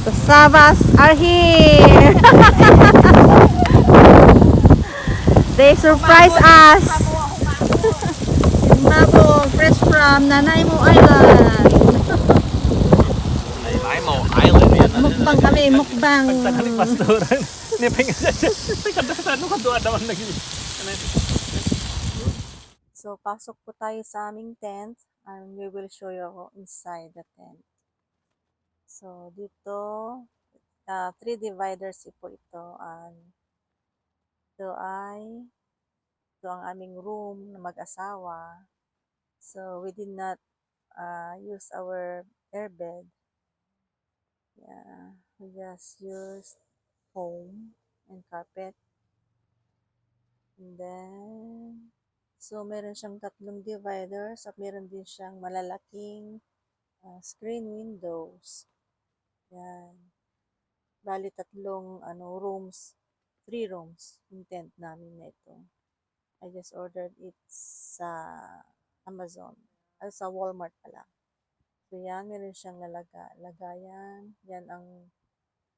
The Savas are here. They surprise us. Mabong, fresh from Nanaimo Island. Nanaimo Island yan. Mukbang kami, mukbang. Pagtanghali pastoran. Ni pengen saja. Kadang-kadang ano kadua naman lagi. So, pasok po tayo sa aming tent and we will show you inside the tent. So, dito, 3 dividers po ito. And ito ang aming room na mag-asawa. So, we did not use our airbed. Yeah, we just used foam and carpet. And then, so meron siyang 3 dividers at meron din siyang malalaking screen windows. Yan. Bali 3 rooms, 3 rooms yung tent namin na ito. I just ordered it sa Amazon, sa Walmart pala. So yan, meron siyang lagayan. Yan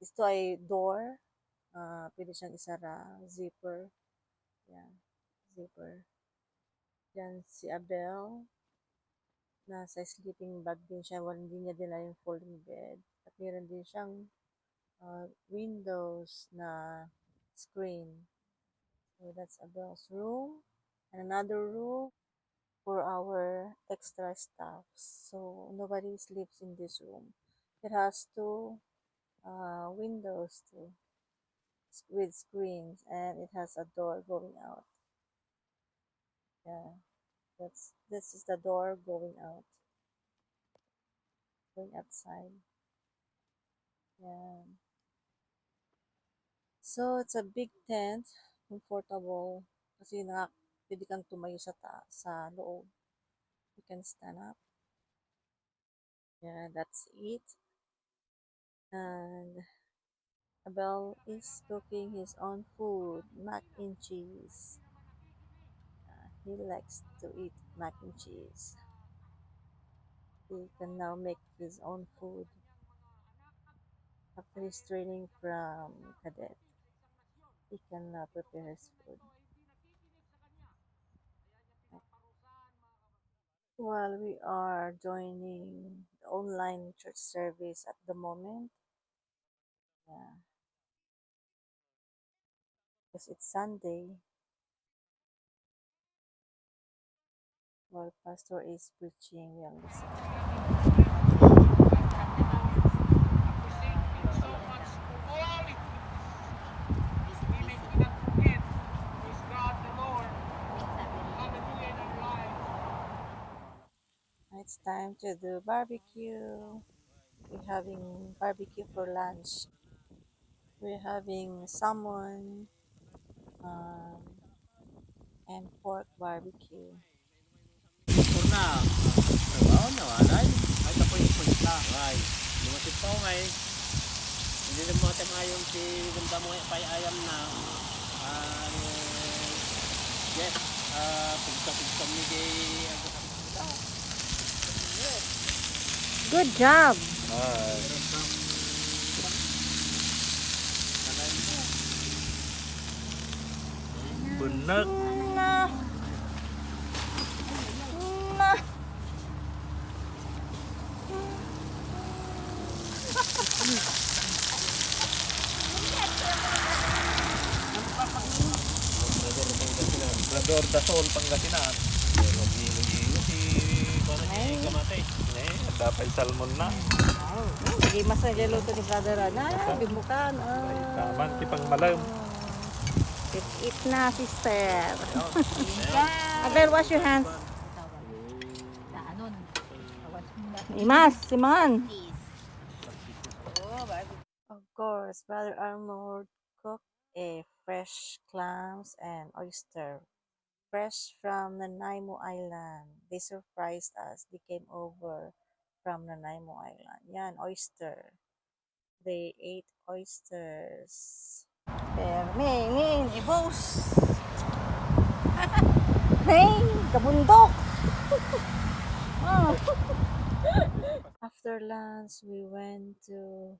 ito ay door. Pwede siyang isara, zipper. Yan, zipper. Yan si Abel. Nasa sleeping bag din siya. Hindi niya dinala yung folding bed. At meron din siyang windows na screen. So that's Abel's room. And another room for our extra staffs. So nobody sleeps in this room. It has 2 windows too, with screens, and it has a door going out. Yeah, this is the door going outside. Yeah. So it's a big tent, comfortable kasi pwede kang tumayo sa loob. You can stand up. Yeah, that's it. And Abel is cooking his own food, mac and cheese. He likes to eat mac and cheese. He can now make his own food after his training from cadet. He can now prepare his food. While we are joining the online church service at the moment, yeah, because it's Sunday, while pastor is preaching, we are listening. It's time to do barbecue. We're having barbecue for lunch. We're having salmon and pork barbecue. Purna. Trabaho na walay. Ay tapoy punta. Ay. Lumatid pa ngay. Hindi na mo tamayon si ganda mo pay ayam na. Yes. Pugta mi kay Good job! Bener. Labrador Dasol Pangasinan. Logi si para si Kamate. Dapat salmon na. Lagi mas nagluluto ni brother na. Bimukan. Taman tipang malam. Eat na, sister. Abel, wash your hands. Imas, Simon. Of course, Brother Arnold cooked a fresh clams and oyster. Fresh from Nanaimo Island. They surprised us. They came over from Nanaimo Island. Yan, oyster. They ate oysters. Permingin, ibos. Hey, kabundok. After lunch, we went to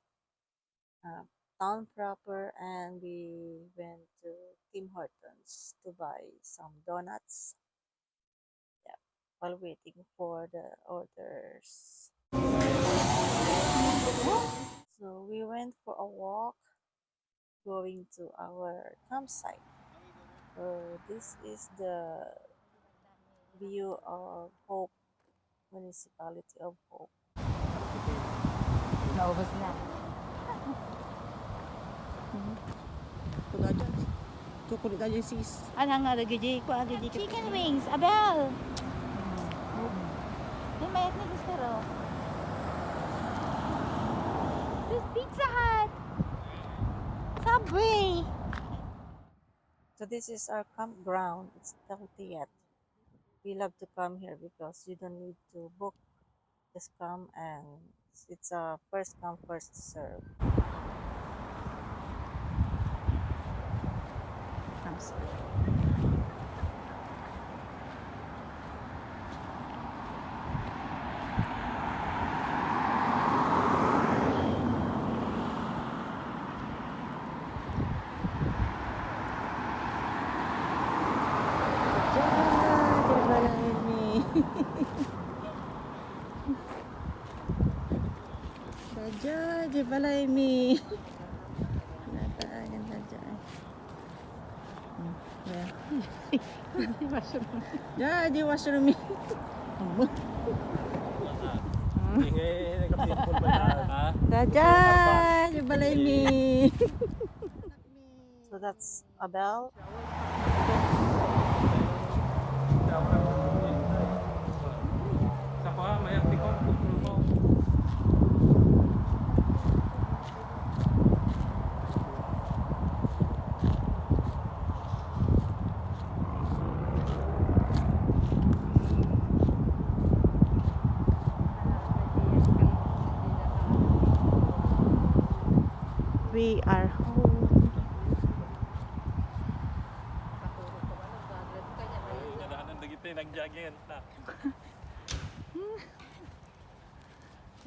uh, town proper and we went to Tim Hortons to buy some donuts. Yeah, while waiting for the orders. So we went for a walk going to our campsite. So this is the view of Hope, Municipality of Hope. Naubos na. Kuda dyan. Chocolate aja sis. Ano nga, gigi ko, gigi chicken wings, Abel! Yung mayat ni gusto ro. This Pizza Hut! Subway! So this is our campground. It's healthy yet. We love to come here because you don't need to book. Just come and it's a first come first serve. Saja je balai mi. Nata yang saja. Ya. Ya di washroom mi. Ingay, nagka-pimple ba na? Ha? Saja je balai mi. So that's Abel. Sa kuha, may artikong control mo. We are home. Nadaanan na kita, nag-jogging na.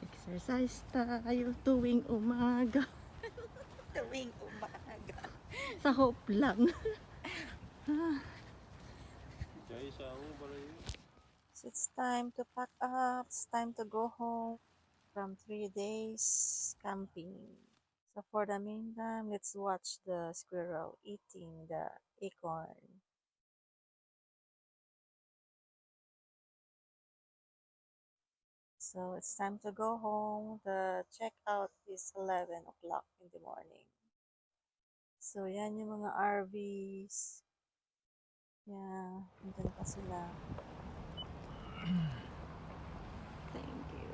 Exercise tayo tuwing umaga. Tuwing umaga. Sa Hope lang. Jay, sa ako, balay. So it's time to pack up. It's time to go home from 3 days camping. So for the meantime, let's watch the squirrel eating the acorn. So it's time to go home. The checkout is 11 o'clock in the morning. So yan yung mga RVs. Yeah, andyan pa sila. Thank you.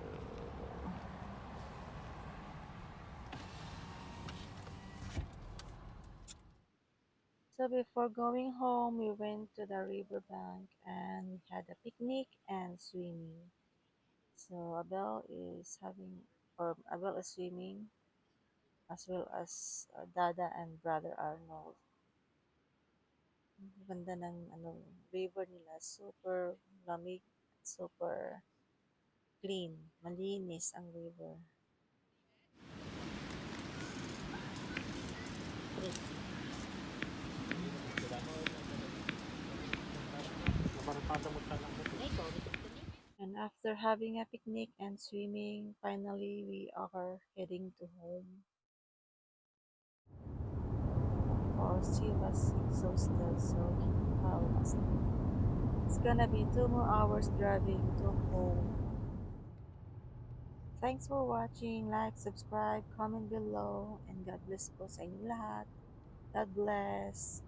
So before going home, we went to the riverbank and we had a picnic and swimming. So Abel is swimming as well as Dada and brother Arnold. Ang ganda ng river nila, super lamig, super clean, malinis ang river. And after having a picnic and swimming, finally we are heading to home. Or she was exhausted, so it's gonna be 2 more hours driving to home. Thanks for watching. Like, subscribe, comment below, and God bless po sa inyo lahat. God bless.